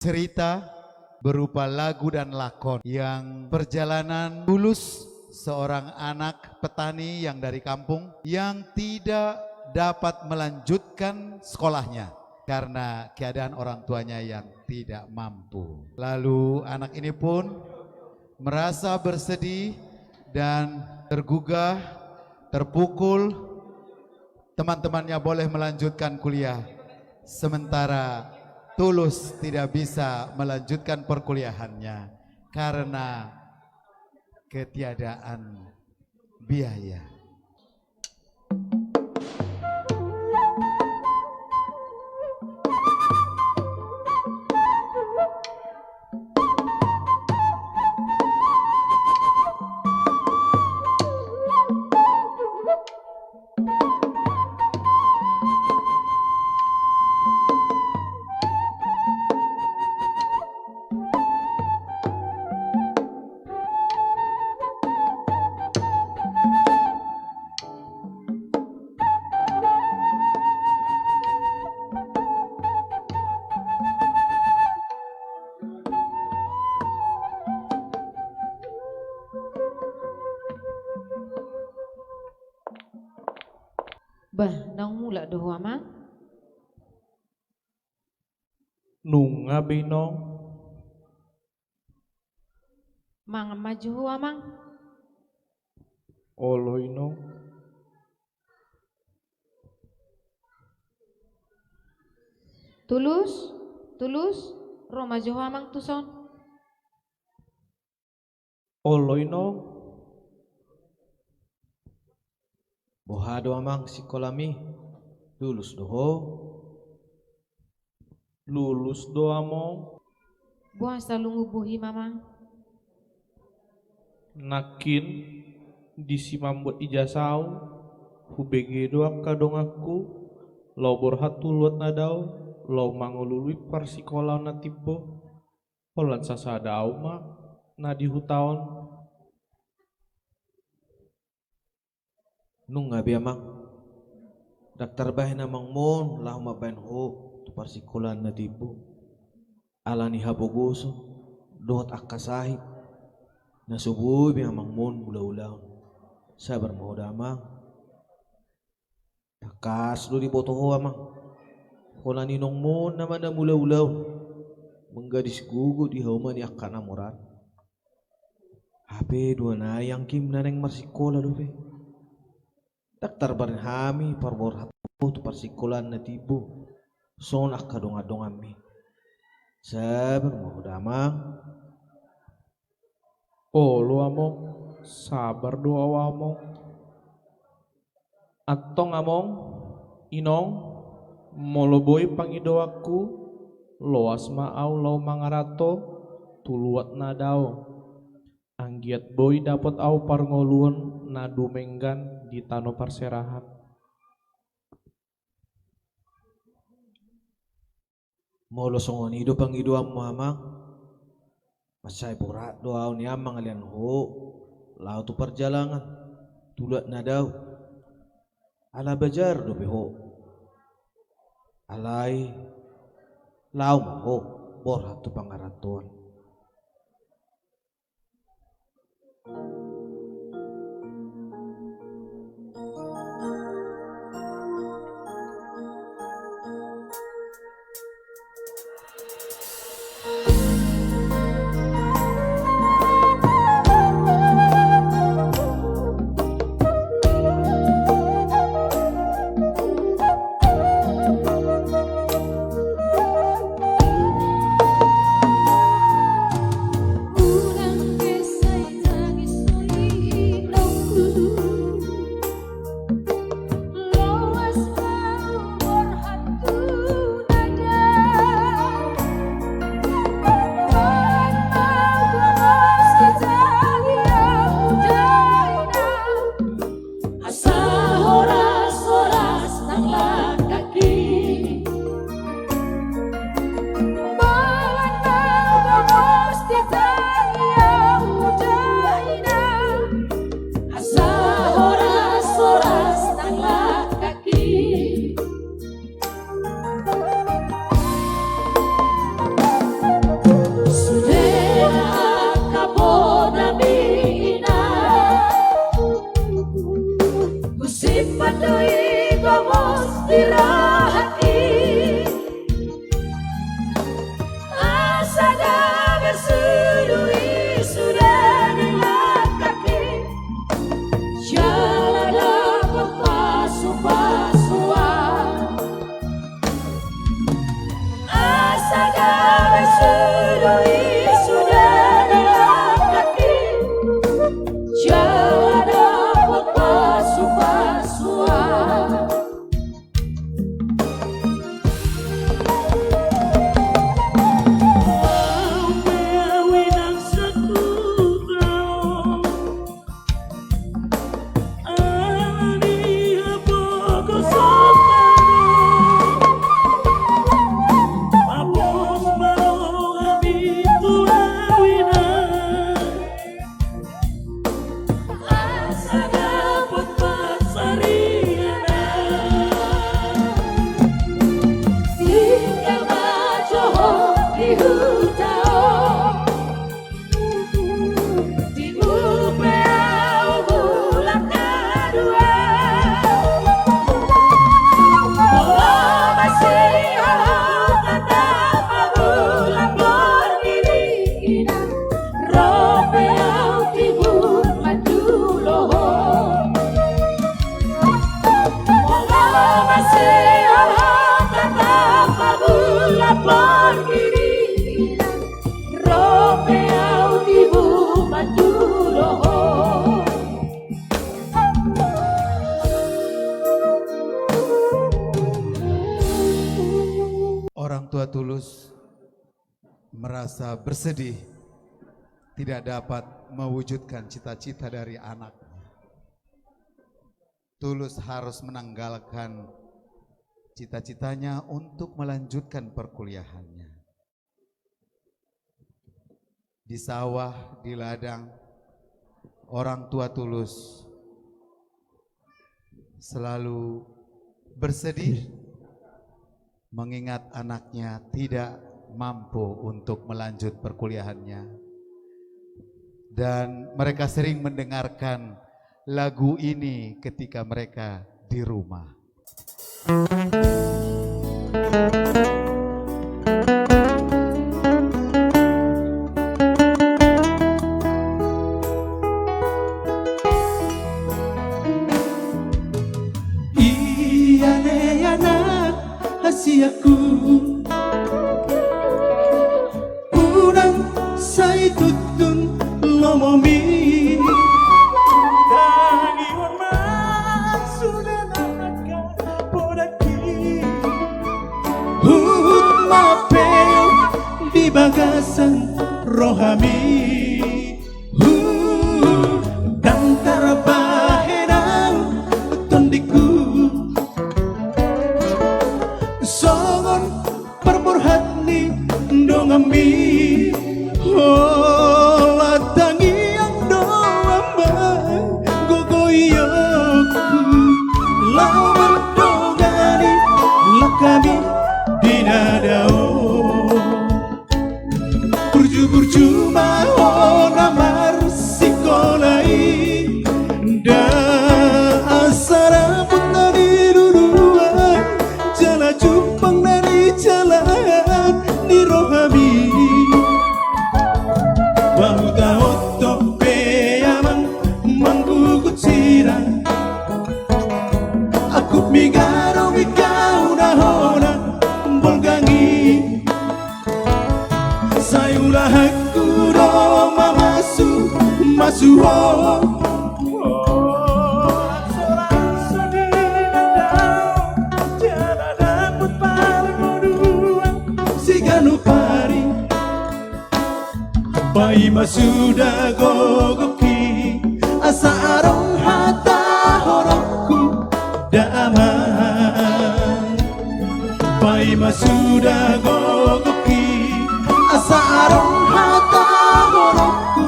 cerita berupa lagu dan lakon yang perjalanan tulus seorang anak petani yang dari kampung yang tidak dapat melanjutkan sekolahnya karena keadaan orang tuanya yang tidak mampu. Lalu anak ini pun merasa bersedih dan tergugah, terpukul teman-temannya boleh melanjutkan kuliah, sementara Tulus tidak bisa melanjutkan perkuliahannya karena ketiadaan biaya. Bah, nang mula doh amang? Nunga binong Mang maju amang? oloino Tulus, tulus, ro maju amang tuson. oloino Bohado amang sikolami lulus doho. lulus doamo Buang selalu ngubuhi mamang. nakin di simambut ijasau hubege doang kadong aku lau borhatu luat nadau lau mangulului persikolau natibo holan sasadau ma na di hutaon Nung ngabi amang daktar bahin amang mon lahu mabain ho tu parsikulan na tibo alani habogoso dohot akasahit nasubuhi bi amang mon ulaw-ulaw sabar mo amang takas do di boto ho amang holan ninong mon naman na ulaw-ulaw menggadis gugu di hauma ni akana moran hape dua na yang kim naneng marsikola do be daktar barhami parbor hatu tu parsikulan na tibo son akadong-adong ami sabar mo damang olo among sabar doa among atong among inong moloboy pangidoaku loas maaw law mangarato tuluat na daw anggiat boy dapat aw parngoluan na dumenggan di tano parserahan mo losongon ido pang ido am mamang masay pura doaw ni amang alian ho lao tu perjalanan tulat na daw ala bajar do beho alay lao mo ho borha tu pangaratuan dirahati asada bersudui sudah dengan kaki jalan dapat pasu-pasuan asada bersudui sudah dengan kaki jalan dapat pasu-pasuan Orang tua Tulus merasa bersedih tidak dapat mewujudkan cita-cita dari anaknya. Tulus harus menanggalkan cita-citanya untuk melanjutkan perkuliahannya. Di sawah, di ladang, orang tua Tulus selalu bersedih mengingat anaknya tidak mampu untuk melanjut perkuliahannya. Dan mereka sering mendengarkan lagu ini ketika mereka di rumah. Aku unang say tutun lomomi tangiwan sudah naka podaki hut mapeo di bagasan rohami dan tarabahenang tondiku songon permurhatni dongami latangi yang doamba gogoyoku lau berdogani lakami dinadao burju-burju maho namar sikolai da asara putari duduan jala jumpang dari jalan di rohami bahu taot tope amang manggugut sirang aku migaro mikau nahona bolgangi sayulah aku doma masu ho Pai masuda gogoki asa arong hata horokku daaman Pai masuda gogoki asa arong hata horokku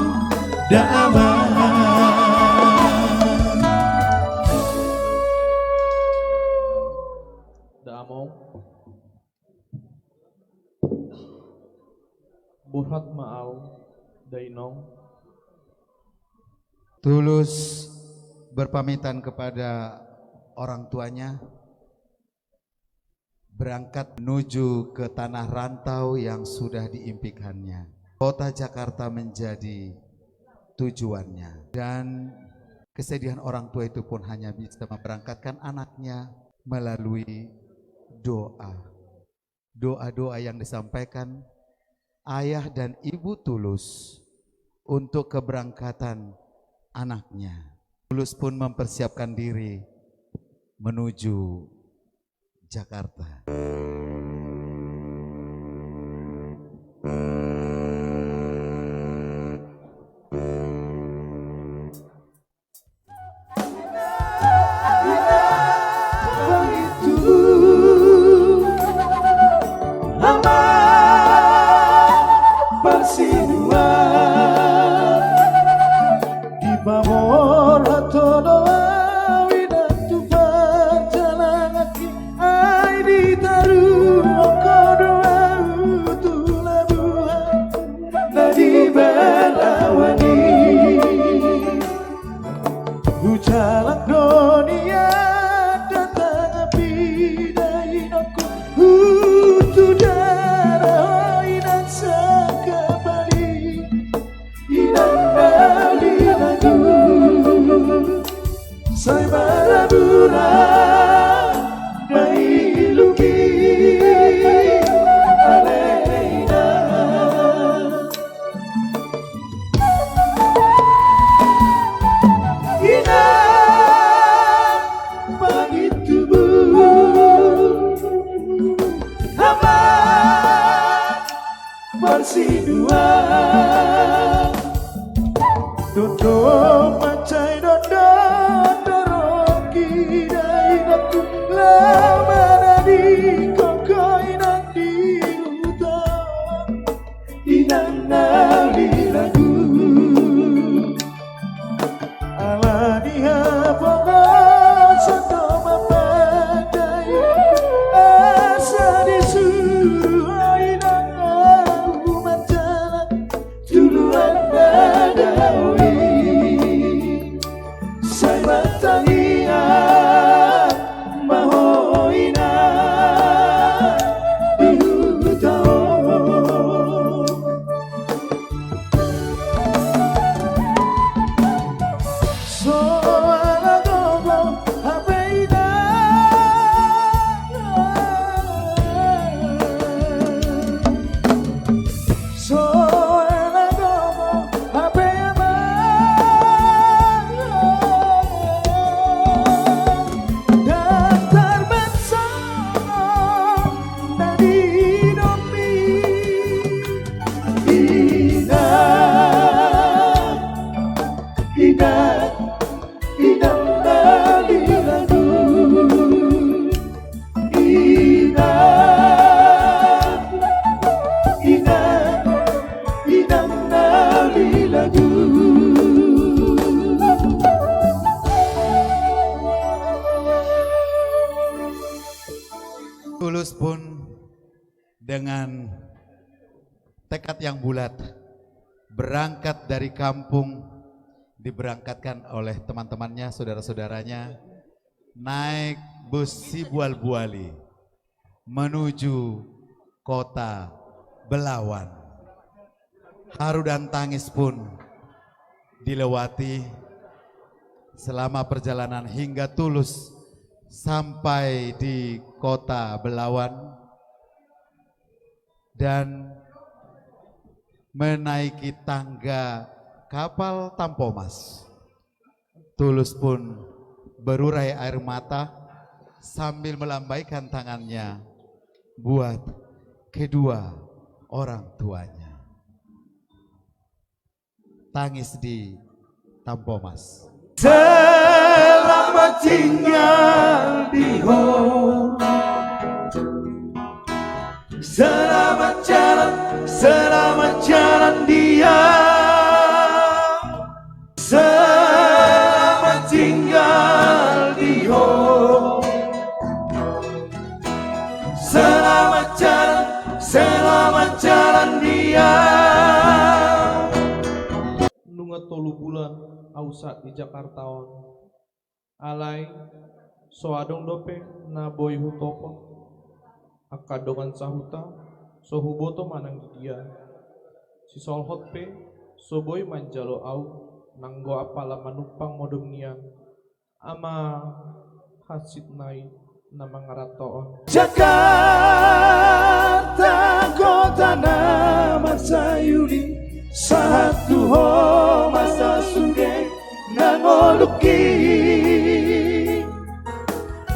daaman Daamong Burhat Ma'au Dainong. Tulus berpamitan kepada orang tuanya berangkat menuju ke tanah rantau yang sudah diimpikannya. Kota Jakarta menjadi tujuannya, dan kesedihan orang tua itu pun hanya bisa memberangkatkan anaknya melalui doa. Doa-doa yang disampaikan ayah dan ibu Tulus untuk keberangkatan anaknya. Tulus pun mempersiapkan diri menuju Jakarta. Hujalak dunia datang bidai aku hutu darah inan sekembali inan bali lagu saya barabura mailuki aleina Dua dodo macai dodo dorong kidai aku lama di koko inang di hutan inang nali lagu ala dia pokok satu mapadai asa disuruh inang tuluan badawi saya batania mahoina diutao soala gogo habeina Tulus pun dengan tekad yang bulat berangkat dari kampung, diberangkatkan oleh teman-temannya, saudara-saudaranya, naik bus Sibual Buali menuju kota Belawan. Haru dan tangis pun dilewati selama perjalanan hingga Tulus sampai di kota Belawan dan menaiki tangga kapal Tampomas. Tulus pun berurai air mata sambil melambaikan tangannya buat kedua orang tuanya. Tangis di Tampomas. Selamat tinggal di home. Selamat jalan dia. Selamat tinggal di home. Selamat jalan dia. Nunga tolu bulan ausat di Jakarta alai soadong dope na boy hutopo akadongan sahuta sohuboto manang dia si solhot pe soboy manjalo au nanggo apala manumpang modom nian ama hasit nai nama ngaratoon. Jakarta kota nama sayuri satu ho masa sungai nangoluki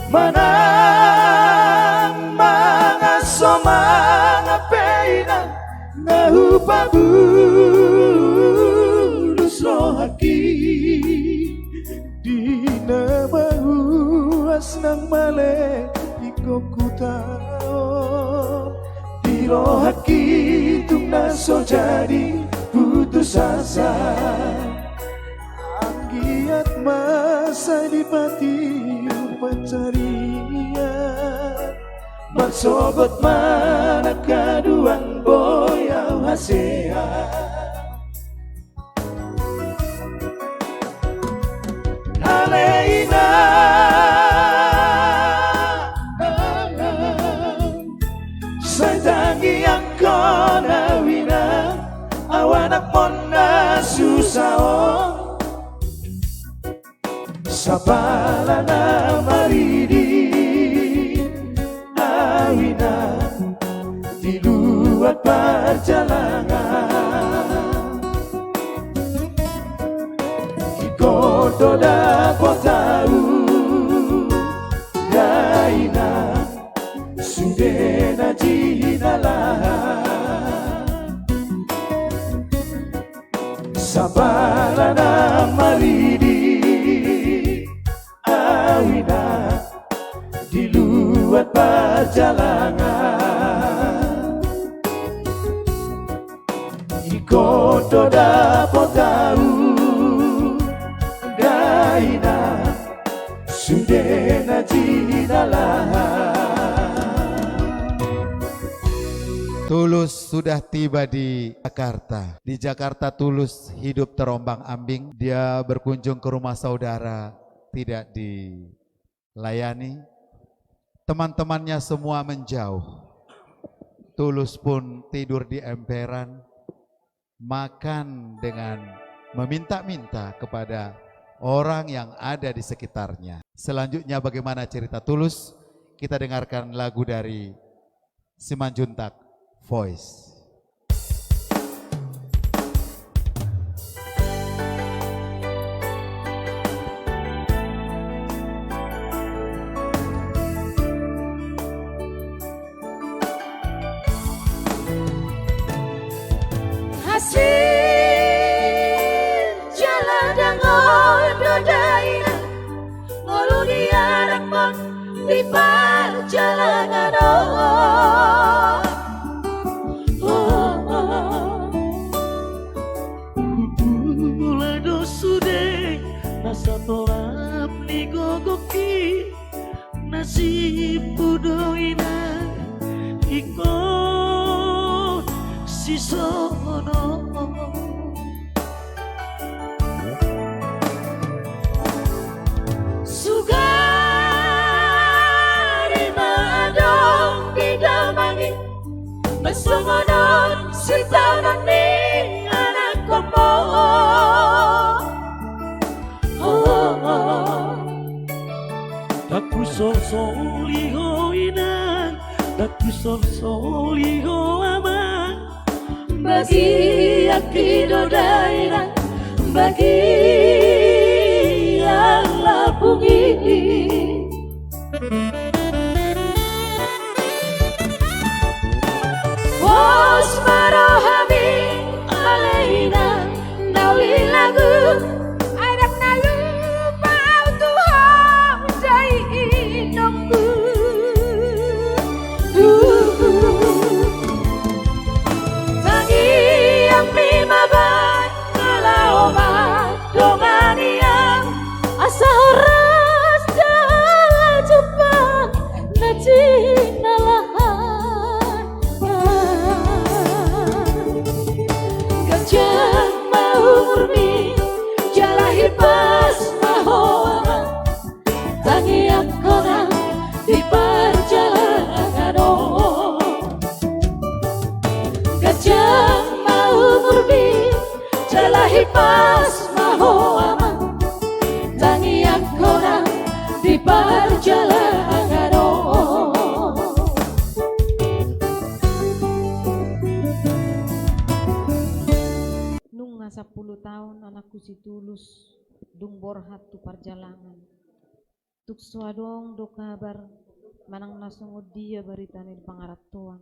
manang mangaso mangapeinan ngahupabulus rohaki di nama huas nang male iko kutao di rohaki tung naso jadi putus asa anggiat masa dipati pencarian bersogot mana kaduan boyau hasean Aleina saya tangi yang kona wina awanak mona susao sapalana maridi awina di luar perjalanan ikodo dapat tahu gaina sudena jinalah sapalana maridi awina di luar perjalanan ikodo dapat tahu gaina sudena jinalah. Tulus sudah tiba di Jakarta. Di Jakarta Tulus hidup terombang-ambing. Dia berkunjung ke rumah saudara, tidak dilayani. Teman-temannya semua menjauh. Tulus pun tidur di emperan, makan dengan meminta-minta kepada orang yang ada di sekitarnya. Selanjutnya bagaimana cerita Tulus? Kita dengarkan lagu dari Simanjuntak Voice. Hasil jalan dan ngododaina ngolu dianak mon di perjalanan Ulado sude nasa tolap ni gogoki nasib budoina ikon si sono sugari madong di damangi masongonon si tanan ni anak komo Daku sol-soliho inang Daku sol-soliho amang Bagi akido daerah Bagi yang lapungi Was marohami alaina nawi lagu Adak nalu pau Tuhan jai inokku Tangi yang mimabay Ngalaoma dongani yang asa horas dan mas mahoama tangiak kona di perjalanan Nung nga 10 tahun anakku si Tulus dung borhat tu perjalanan. Tuk suadong do kabar manang nasungod dia berita ni pangaratuan.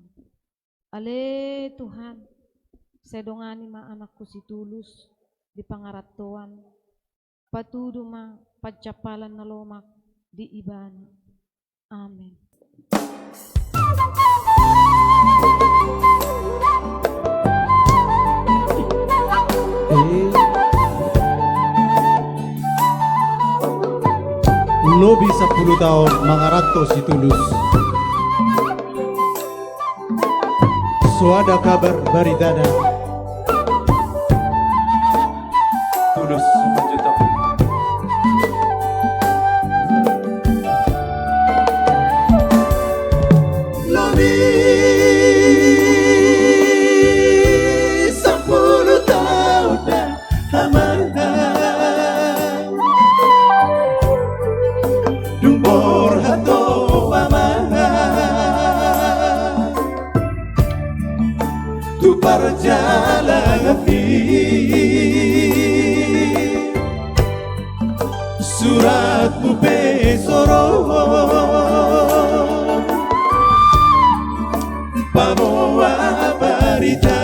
Ale Tuhan, sedongani ma anakku si Tulus di pangaratuan. Patudu ma pacapalan na lomak di ibana. Amin. Lebih 10 tahun mengaranto si Tulus. So ada kabar baridana Tulus 1 juta. Lebih 10 tahun dah amanah Dumbor hato amanah Tu perjalanan suratmu besoro bawa berita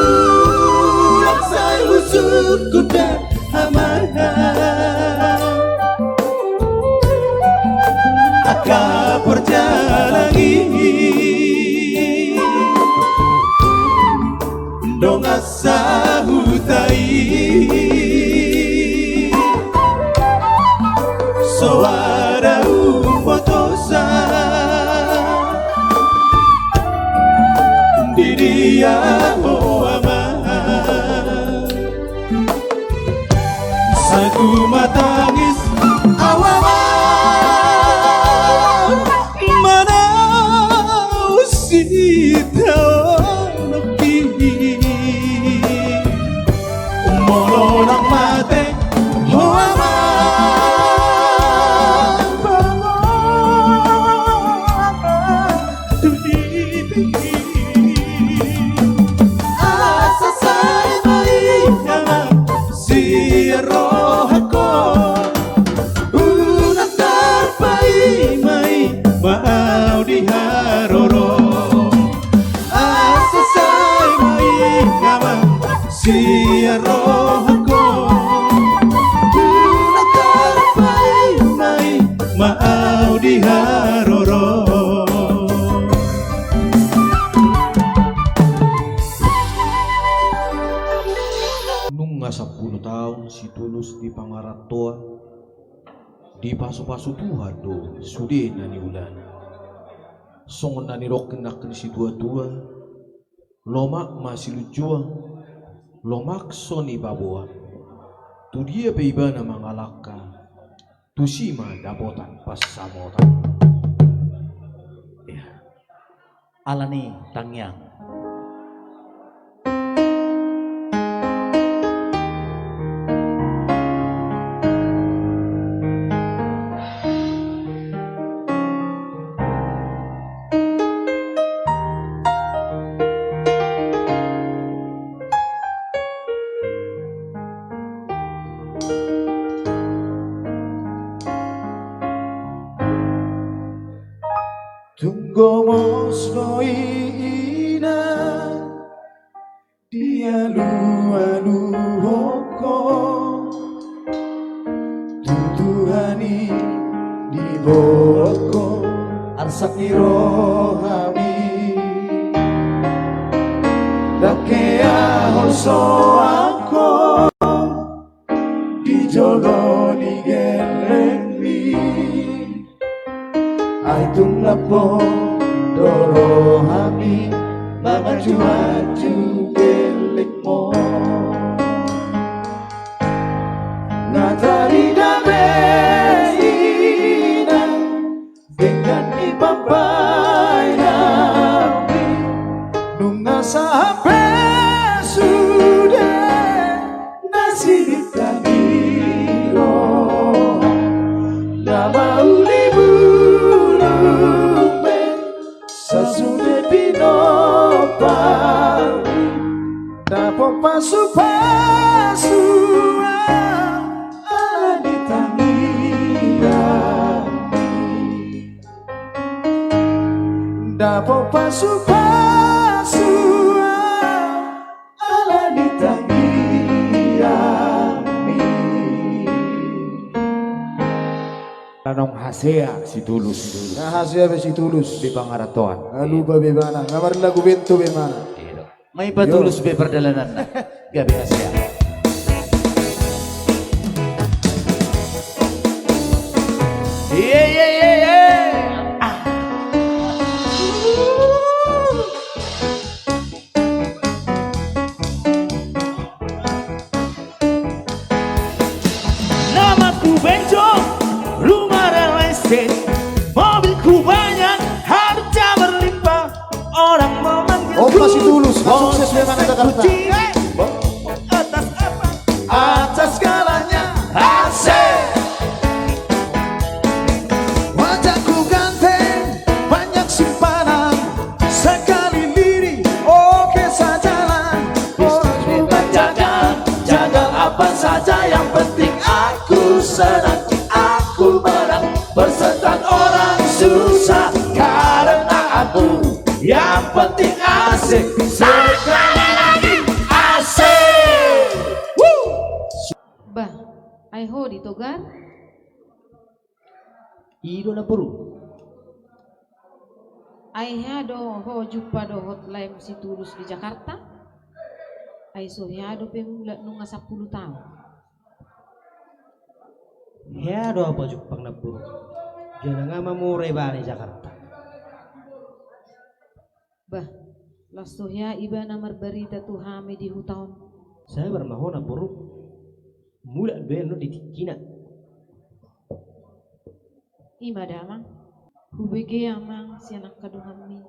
marulah saya usut kuda amanah akan berjalan dong asa hutai so ada umpotosa di dia moama satu matangis awama mana usita molonang mate hoama asa saya mai si rohako unang tarpai mai mau diharoro asa saya mai si rohako unang tarpai mai mau diharoro Nung nga 10 tahun si Tulus di pangaratoa di pasu-pasu Tuhan do sude na ni ulan songon na ni rokenaken si tua-tua lomak masih lujuang lomak soni baboa tu dia beiba na mangalaka tu sima dapotan pas samotan ya Alani Tangyang. Tunggu mosno ina dia luanu hoko tutuhani di boko arsak rohami dakea hoso ako di jogo ni gelemi aitung lapo doro hami mama cuacu gelek mo ngatari dame ina dengan pasu-pasu ala ditangira dapo pasu-pasu ala ditangira Nanong hasea si tulus nah hasil si tulus di pangaratoan. lupa bebana ngamar lagu bento bebana May patulus be perdalanan na. Gabi hasea. Namaku Benjo, rumah real estate, mobilku banyak, harta berlimpah, orang memanggilku Opa si tulus langsung sesuai mana Jakarta atas apa? atas segalanya asik wajahku ganteng banyak simpanan sekali diri oke sajalah Bisnis berjaga, jaga apa saja yang penting aku senang, aku menang bersenang orang susah karena aku yang penting asik sekali lagi asik. Bah, ai ho di Togar? Ido na puru. Ai hado ho jumpa do hotline si Tulus di Jakarta? Ai so hado pemula nunga 10 tahun. Ya do apa jupang na puru. Jangan nga mamure ba ni Jakarta. Bah, lasto ya iba namar berita tu hame di hutan. Saya bermahona puru. Mula beno di tikina. Ima damang, hubege amang si anak kadungami,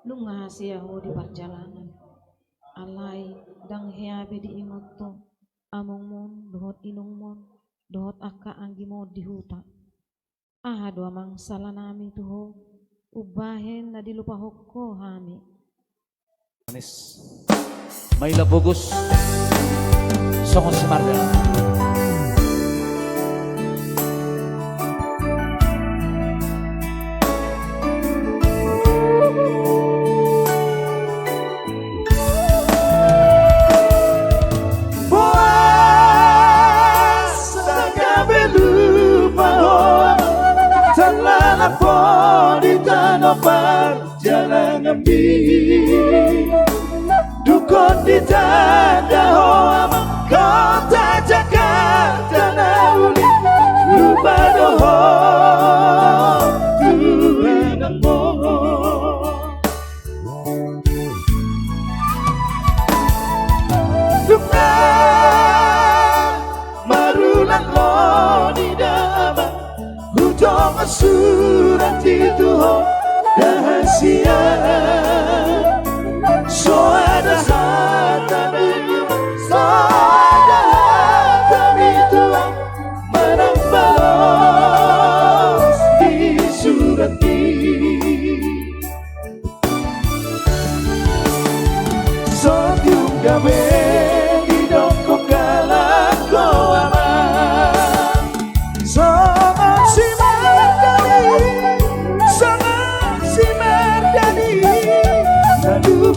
lunga siya ho di perjalanan. Alay, dang heabe di imoto, among mon, dohot inong mon, dohot aka anggi mo di hutan. Ahado amang salah nami tuho, ubahen na dilupa hokko hami. May labugus. Songo si Marda. di tanah perjalanan dukun di tanda hoa kota Jakarta nauli lupa doho tuanang mo dukna marulang lo di dama hujung asuran itu rahasia so ada hatam itu menang balos di surat ini so juga di dongkok galak goama so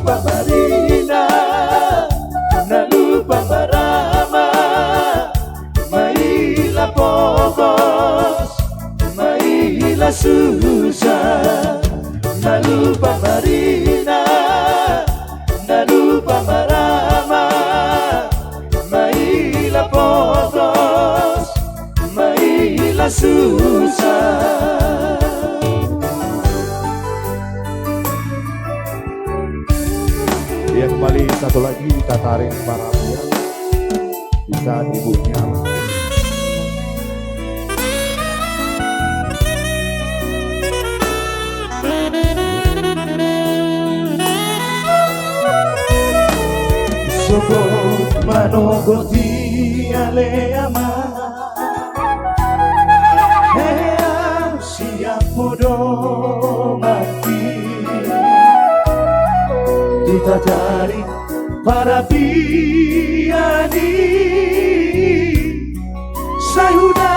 lupa Marina, na lupa Marama, maila pogos, maila susah, na lupa Marina, na lupa Marama, maila pogos, maila susah. Dia kembali satu lagi Tatarin Parabia bisa ibunya Sokot manogoti ale ama Hea siap podo mati Kita cari para sayuda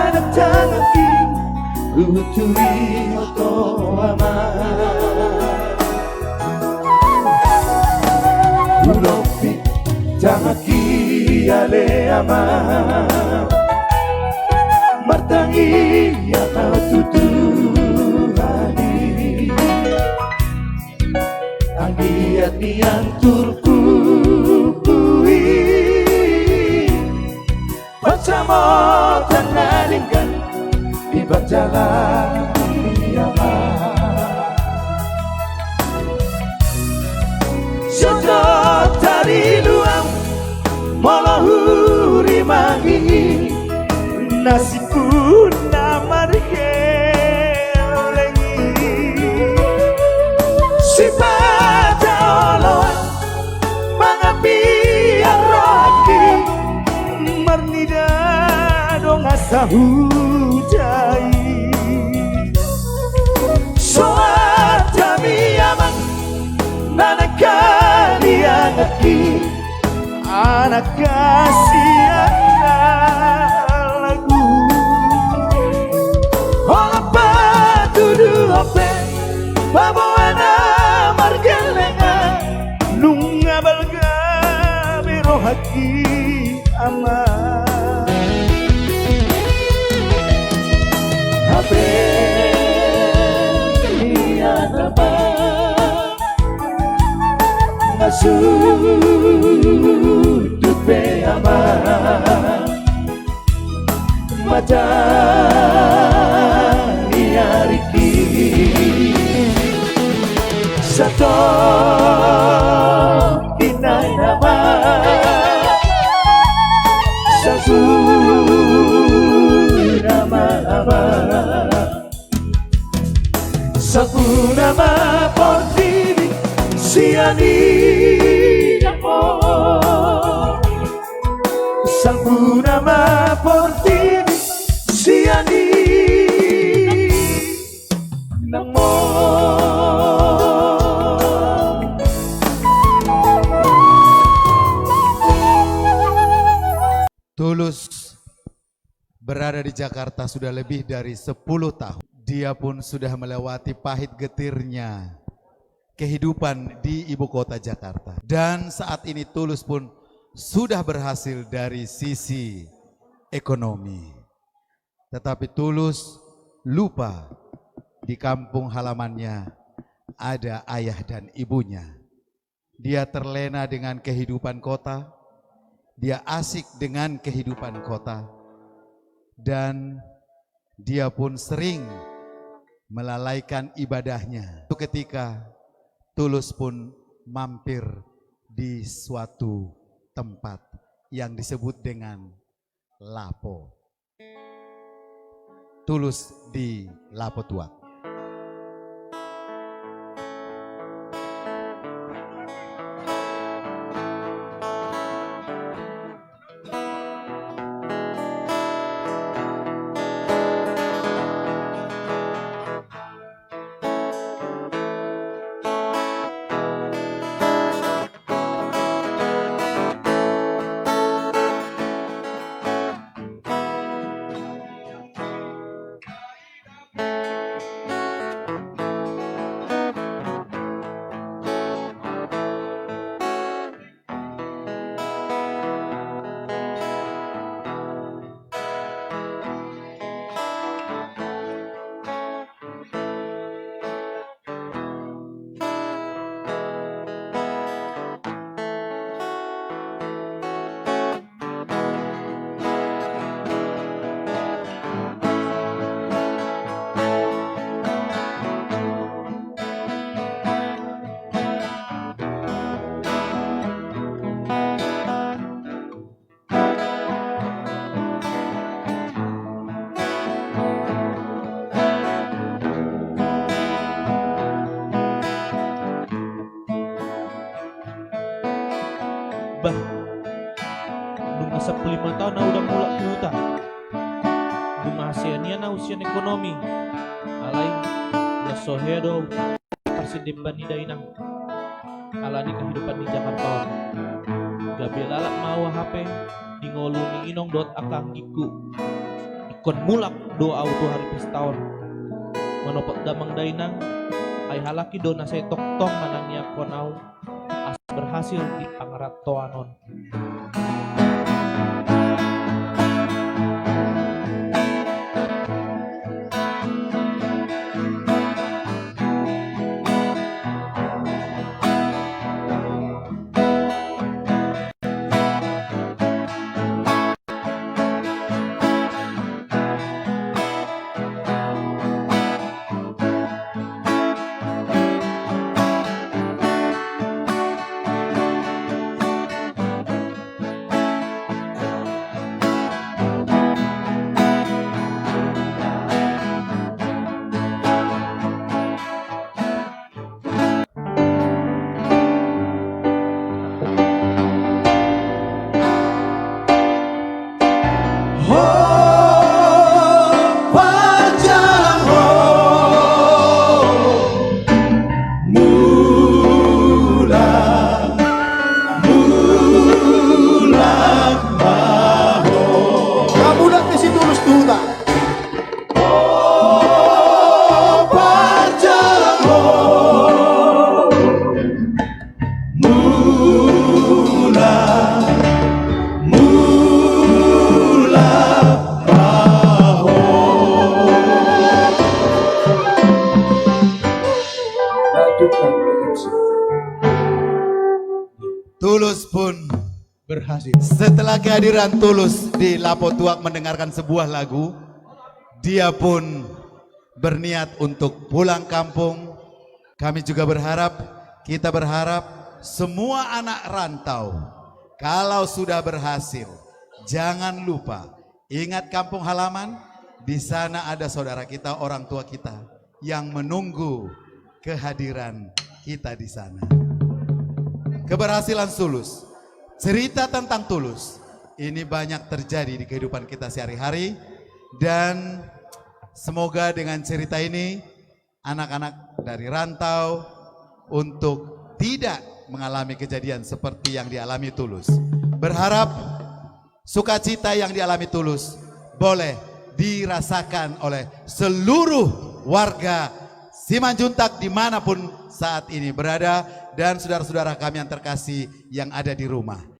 datang aki utui oto ama ulopi tangaki ale ama martangi atau tutuhani anggiat nian turku kui pacamo tanalingkan di berjalan diama sejak dari luang molahuri mangi nasibku namar kelengi si pada oloan mangapi yang rohaki marnida dong asahujai soat kami amang nanak kalian aki anak kasih lagu apa tuduh apa babuana margelenga nunga balga biro haki ama ape niat apa ngasudut be ama Majani ariki Sato inay nama Sasu nama ama Sapu nama portini siani namo Sapu nama portini siani namo Tulus berada di Jakarta sudah lebih dari 10 tahun. Dia pun sudah melewati pahit getirnya kehidupan di ibu kota Jakarta. Dan saat ini Tulus pun sudah berhasil dari sisi ekonomi. Tetapi Tulus lupa di kampung halamannya ada ayah dan ibunya. Dia terlena dengan kehidupan kota, dia asik dengan kehidupan kota, dan dia pun sering melalaikan ibadahnya. Ketika Tulus pun mampir di suatu tempat yang disebut dengan Lapo. Tulus di Lapo Tua. Bah, nung nasa 5 tahun na udah mulak puta. Dumasian na usian ekonomi. Alay, ya sohedo, persidemban ni dainang. Alani kehidupan di Jakarta. gabe lalat mawa HP di ngolu ni inong dot akang giku ikon mulak do auto hari pistaon manopot damang dainang ay halaki do na say toktong manangnya konaw as berhasil di pangaratoanon. Tulus pun berhasil. setelah kehadiran Tulus di Lapo Tuak mendengarkan sebuah lagu, dia pun berniat untuk pulang kampung. Kami juga kita berharap semua anak rantau kalau sudah berhasil, jangan lupa ingat kampung halaman. Di sana ada saudara kita, orang tua kita yang menunggu kehadiran kita di sana. Keberhasilan Tulus, cerita tentang Tulus ini banyak terjadi di kehidupan kita sehari-hari, dan semoga dengan cerita ini anak-anak dari rantau untuk tidak mengalami kejadian seperti yang dialami Tulus. Berharap sukacita yang dialami Tulus boleh dirasakan oleh seluruh warga Simanjuntak dimanapun saat ini berada, dan saudara-saudara kami yang terkasih yang ada di rumah.